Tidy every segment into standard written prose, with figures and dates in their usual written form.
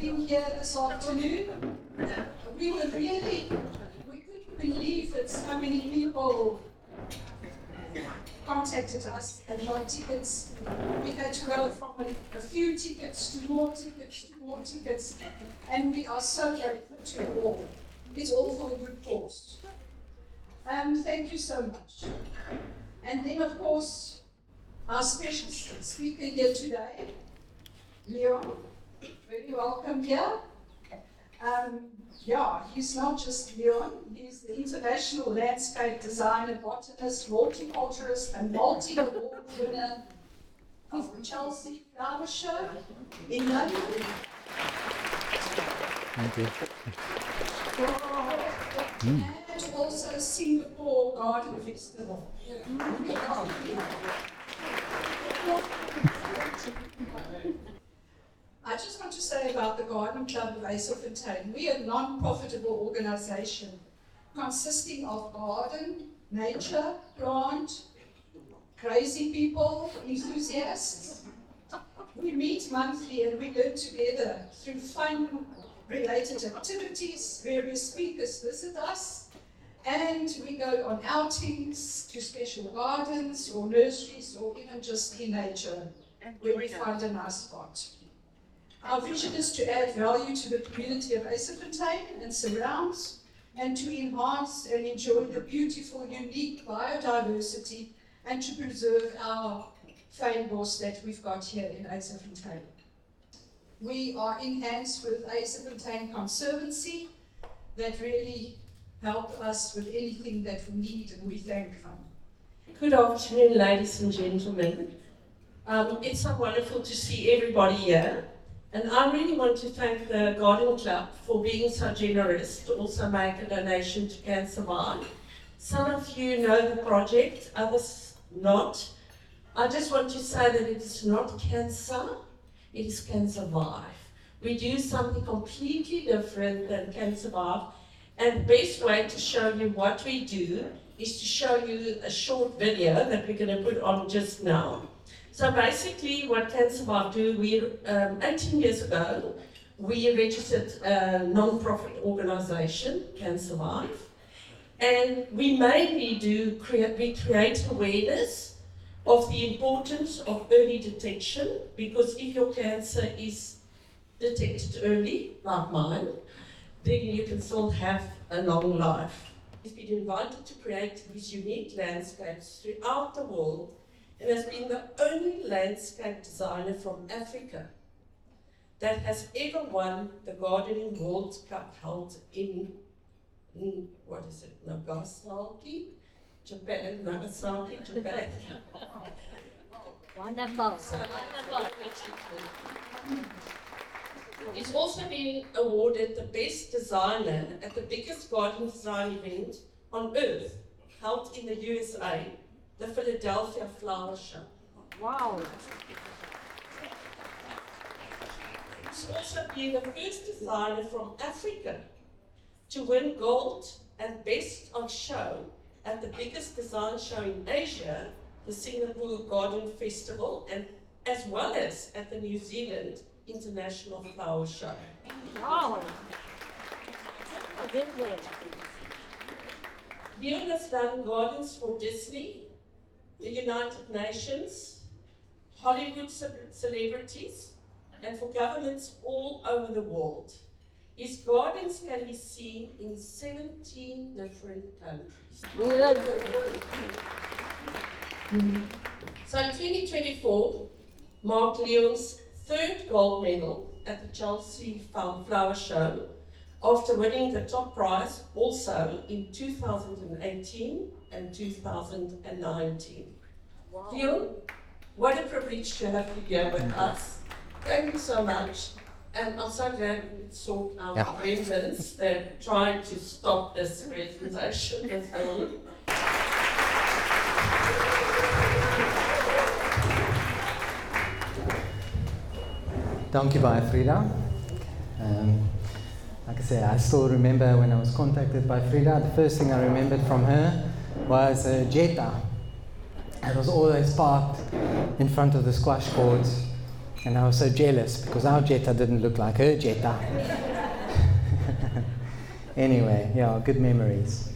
being here this afternoon. We couldn't believe that so many people contacted us and got tickets. We had to go from a few tickets to more tickets to more tickets, and we are so grateful to you all. It's all for a good cause. Thank you so much. And then, of course, our special speaker here today, Leon, very welcome here. He's not just Leon, he's the international landscape designer, botanist, horticulturist, and multi-award winner of the Chelsea Flower Show in London. Thank you. And also Singapore Garden Festival. I just want to say about the Garden Club of Yzerfontein. We are a non-profitable organisation consisting of garden, nature, plant, crazy people, enthusiasts. We meet monthly and we learn together through fun-related activities. Various speakers visit us, and we go on outings to special gardens or nurseries or even just in nature where we find a nice spot. Our vision is to add value to the community of Yzerfontein and surrounds, and to enhance and enjoy the beautiful, unique biodiversity, and to preserve our fynbos that we've got here in Yzerfontein. We are in hands with Yzerfontein Conservancy that really help us with anything that we need, and we thank them. Good afternoon, ladies and gentlemen. It's so wonderful to see everybody here. And I really want to thank the Garden Club for being so generous to also make a donation to Cancervive. Some of you know the project, others not. I just want to say that it is not cancer, it is Cancervive. We do something completely different than Cancervive, and the best way to show you what we do is to show you a short video that we're going to put on just now. So basically what Cancervive do, 18 years ago, we registered a non-profit organisation, Cancervive, and we mainly we create awareness of the importance of early detection, because if your cancer is detected early, like mine, then you can still have a long life. We've been invited to create these unique landscapes throughout the world, and has been the only landscape designer from Africa that has ever won the Gardening World Cup held in Nagasaki, Japan. Wonderful. He's also been awarded the best designer at the biggest garden design event on earth, held in the USA, the Philadelphia Flower Show. Wow. He's also been the first designer from Africa to win gold and best on show at the biggest design show in Asia, the Singapore Garden Festival, and as well as at the New Zealand International Flower Show. Wow. Leon has done gardens for Disney, the United Nations, Hollywood celebrities, and for governments all over the world. His gardens can be seen in 17 different countries. So in 2024 marked Leon's third gold medal at the Chelsea Flower Show, after winning the top prize also in 2018 and 2019. Wow. Leon, what a privilege to have you here with us. Thank you so much. And I'm so glad we could sort out amendments that trying to stop this presentation with me. Dankie baie, Frida. Like I say, I still remember when I was contacted by Frida, the first thing I remembered from her was a Jetta. It was always parked in front of the squash courts, And I was so jealous because our Jetta didn't look like her Jetta. Anyway, yeah, good memories.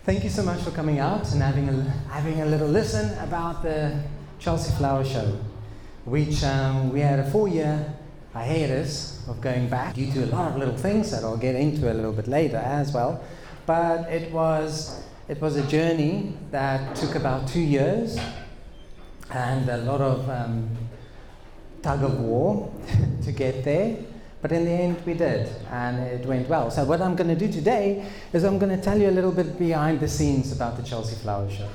Thank you so much for coming out and having a little listen about the Chelsea Flower Show, which we had a 4-year hiatus of going back due to a lot of little things that I'll get into a little bit later as well. But it was a journey that took about 2 years and a lot of tug of war to get there. But in the end, we did, and it went well. So what I'm going to do today is I'm going to tell you a little bit behind the scenes about the Chelsea Flower Show.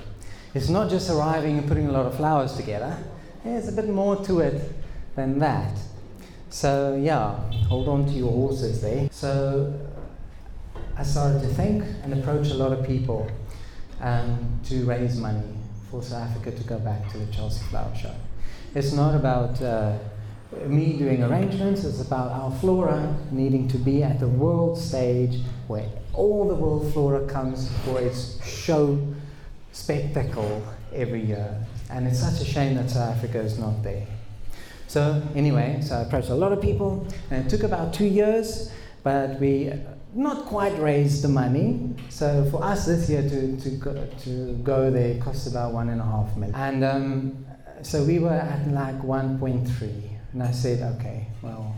It's not just arriving and putting a lot of flowers together. There's a bit more to it than that. So yeah, hold on to your horses there. So I started to think and approach a lot of people to raise money for South Africa to go back to the Chelsea Flower Show. It's not about me doing arrangements, it's about our flora needing to be at the world stage where all the world flora comes for its show spectacle every year. And it's such a shame that South Africa is not there. So anyway, so I approached a lot of people, and it took about 2 years, but we not quite raised the money. So for us this year to go there cost about 1.5 million. And so we were at like 1.3. And I said, okay, well,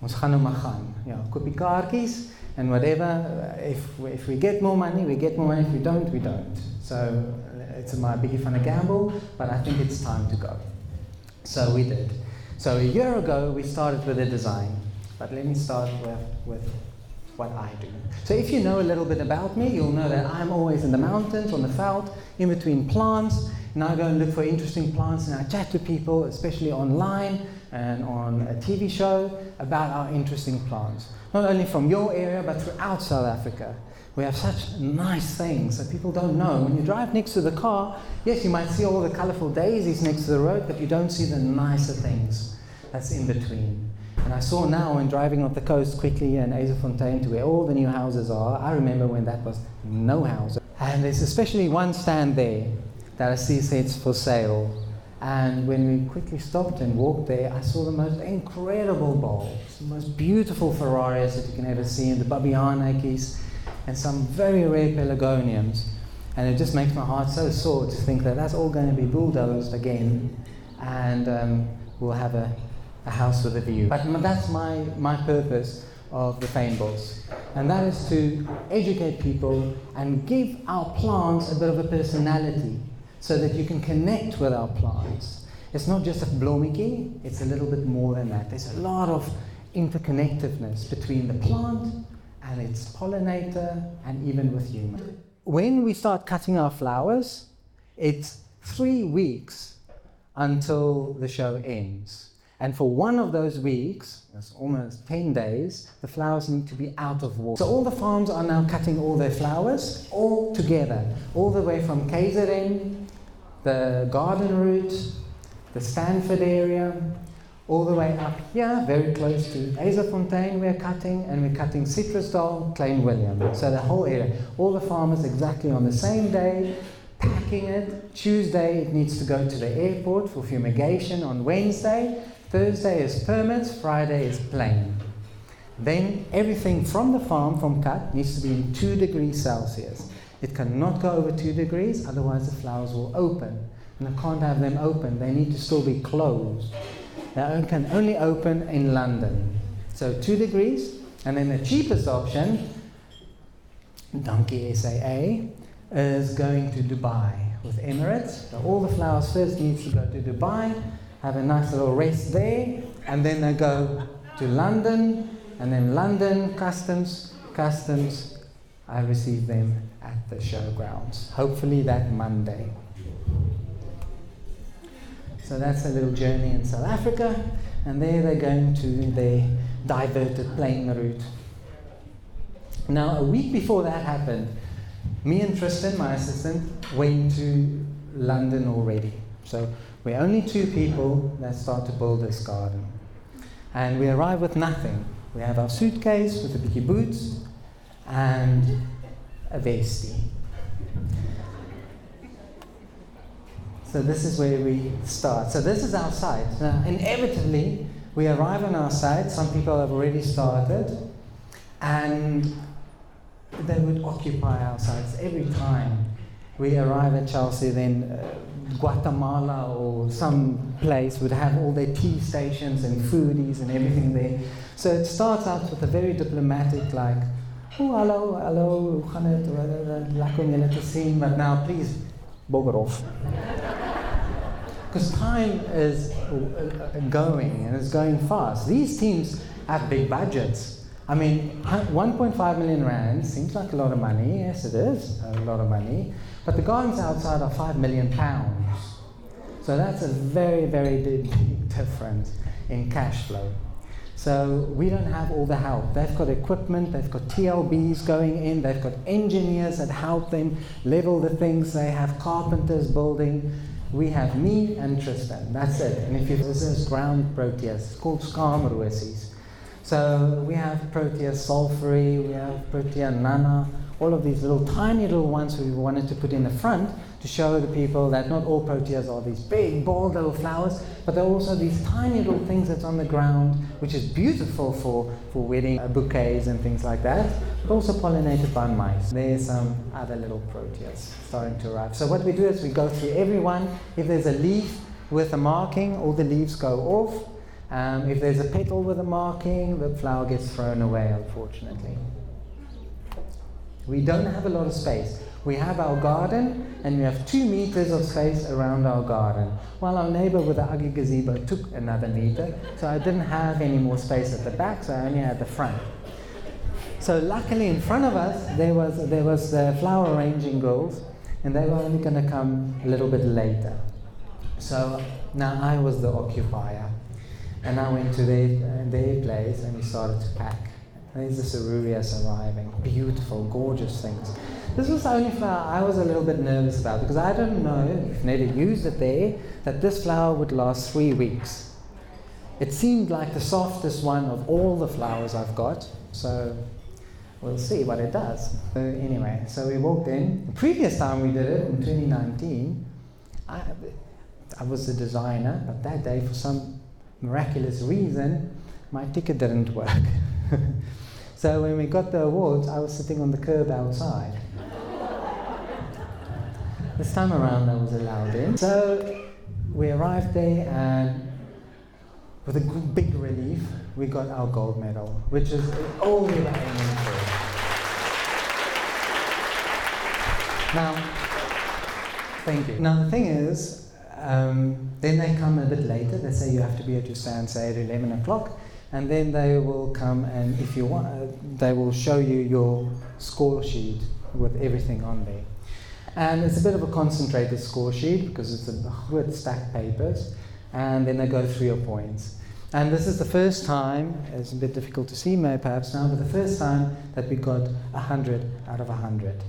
ons gaan nou maar gaan. Ja, koopie kaartjies, and whatever, if we get more money, we get more money. If we don't, we don't. So it's my biggie van a gamble, but I think it's time to go. So we did. So a year ago, we started with a design. But let me start with what I do. So if you know a little bit about me, you'll know that I'm always in the mountains, on the veld, in between plants, and I go and look for interesting plants, and I chat to people, especially online and on a TV show, about our interesting plants. Not only from your area, but throughout South Africa. We have such nice things that people don't know. When you drive next to the car, yes, you might see all the colourful daisies next to the road, but you don't see the nicer things that's in between. And I saw now when driving up the coast quickly in Yzerfontein to where all the new houses are, I remember when that was no house. And there's especially one stand there that I see says for sale. And when we quickly stopped and walked there, I saw the most incredible bulbs, the most beautiful Ferrarias that you can ever see, and the Babianakis, and some very rare pelargoniums. And it just makes my heart so sore to think that that's all going to be bulldozed again, and we'll have a house with a view. But that's my purpose of the Fynbos, and that is to educate people and give our plants a bit of a personality, so that you can connect with our plants. It's not just a blommetjie, it's a little bit more than that. There's a lot of interconnectedness between the plant and its pollinator, and even with human. When we start cutting our flowers, it's 3 weeks until the show ends. And for one of those weeks, that's almost 10 days, the flowers need to be out of water. So all the farms are now cutting all their flowers all together, all the way from KZN, the garden route, the Stanford area, all the way up here, very close to Yzerfontein we're cutting, and we're cutting Citrusdal, Klein Willem. So the whole area, all the farmers exactly on the same day, packing it. Tuesday it needs to go to the airport for fumigation on Wednesday. Thursday is permits, Friday is plain. Then everything from the farm, from cut, needs to be in 2 degrees Celsius. It cannot go over 2 degrees, otherwise the flowers will open. And I can't have them open, they need to still be closed. They can only open in London. So 2 degrees, and then the cheapest option, Donkey SAA, is going to Dubai with Emirates. So all the flowers first needs to go to Dubai, have a nice little rest there, and then they go to London, and then London, customs, I receive them at the showgrounds, hopefully that Monday. So that's a little journey in South Africa, and there they're going to their diverted plane route. Now, a week before that happened, me and Tristan, my assistant, went to London already. So we're only 2 people that start to build this garden. And we arrive with nothing. We have our suitcase with a bietjie boots and a vestie. So this is where we start. So this is our site. Now, inevitably, we arrive on our site. Some people have already started, and they would occupy our sites every time we arrive at Chelsea. Then Guatemala or some place would have all their tea stations and foodies and everything there. So it starts out with a very diplomatic, like, oh, hello, hoe gaan het? Lekker om jullie te zien, but now please, bugger off. Because time is going, and it's going fast. These teams have big budgets. I mean, 1.5 million rand seems like a lot of money. Yes, it is a lot of money. But the gardens outside are 5 million pounds. So that's a very, very big difference in cash flow. So we don't have all the help. They've got equipment, they've got TLBs going in, they've got engineers that help them level the things, they have carpenters building. We have me and Tristan, that's it. And if you this is ground proteas, it's called scaamrosies. So we have Proteus sulphuri, we have Protea nana, all of these little tiny little ones we wanted to put in the front to show the people that not all Proteas are these big, bold little flowers, but they're also these tiny little things that's on the ground, which is beautiful for wedding bouquets and things like that, but also pollinated by mice. There's some other little Proteas starting to arrive. So what we do is we go through every one. If there's a leaf with a marking, all the leaves go off. If there's a petal with a marking, the flower gets thrown away, unfortunately. We don't have a lot of space. We have our garden, and we have 2 meters of space around our garden. While our neighbor with the ugly gazebo took another meter, so I didn't have any more space at the back, so I only had the front. So luckily in front of us, there was the flower arranging girls, and they were only going to come a little bit later. So now I was the occupier. And I went to their place and we started to pack. There's the Cerurias arriving. Beautiful, gorgeous things. This was the only flower I was a little bit nervous about because I don't know, if never used it there, that this flower would last 3 weeks. It seemed like the softest one of all the flowers I've got. So we'll see what it does. So anyway, so we walked in. The previous time we did it, in 2019, I was the designer, but that day for some miraculous reason, my ticket didn't work. So when we got the awards, I was sitting on the curb outside. This time around I was allowed in. So we arrived there and with a big relief, we got our gold medal, which is all we were aiming for. Now, thank you. Now the thing is, then they come a bit later. They say you have to be at your stand, say at 11 o'clock, and then they will come and if you want, they will show you your score sheet with everything on there. And it's a bit of a concentrated score sheet because it's a good stacked papers, and then they go through your points. And this is the first time, it's a bit difficult to see perhaps now, but the first time that we got 100 out of 100.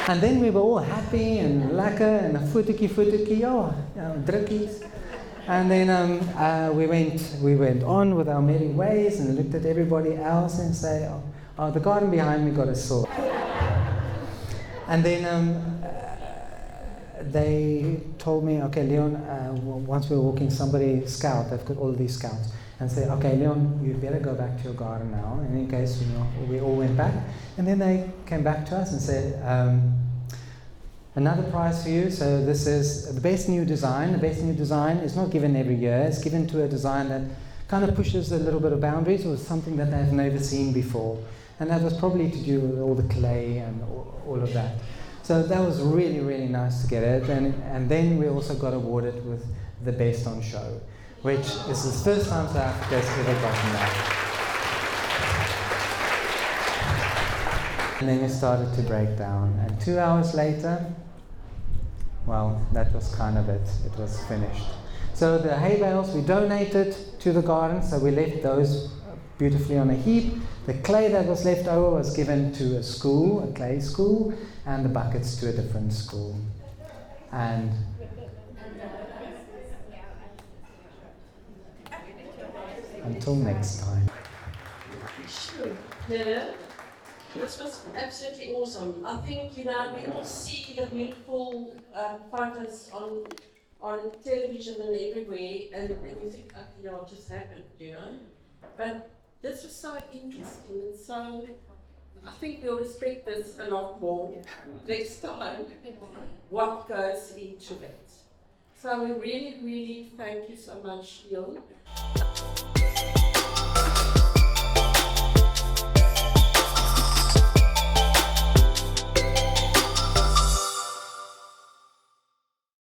And then we were all happy and lekker and voetjie, oh, drukkies. And then we went on with our merry ways and looked at everybody else and say, oh, the garden behind me got a sword. And then they told me, okay, Leon, once we were walking, somebody scout, they've got all these scouts, and say, okay, Leon, you better go back to your garden now. And in case, we all went back. And then they came back to us and said, another prize for you. So this is the best new design. The best new design is not given every year. It's given to a design that kind of pushes a little bit of boundaries with something that they've never seen before. And that was probably to do with all the clay and all of that. So that was really, really nice to get it. And then we also got awarded with the best on show, which is the first time South Africa's ever gotten that. And then we started to break down. And 2 hours later, well, that was kind of it. It was finished. So the hay bales we donated to the garden, so we left those beautifully on a heap. The clay that was left over was given to a school, a clay school, and the buckets to a different school. And until next time. Yeah. This was absolutely awesome. I think, we all see the beautiful photos on television and everywhere, and you think, it just happened, But this was so interesting, and so I think we'll respect this a lot more next time, what goes into it. So we really, really thank you so much, Neil.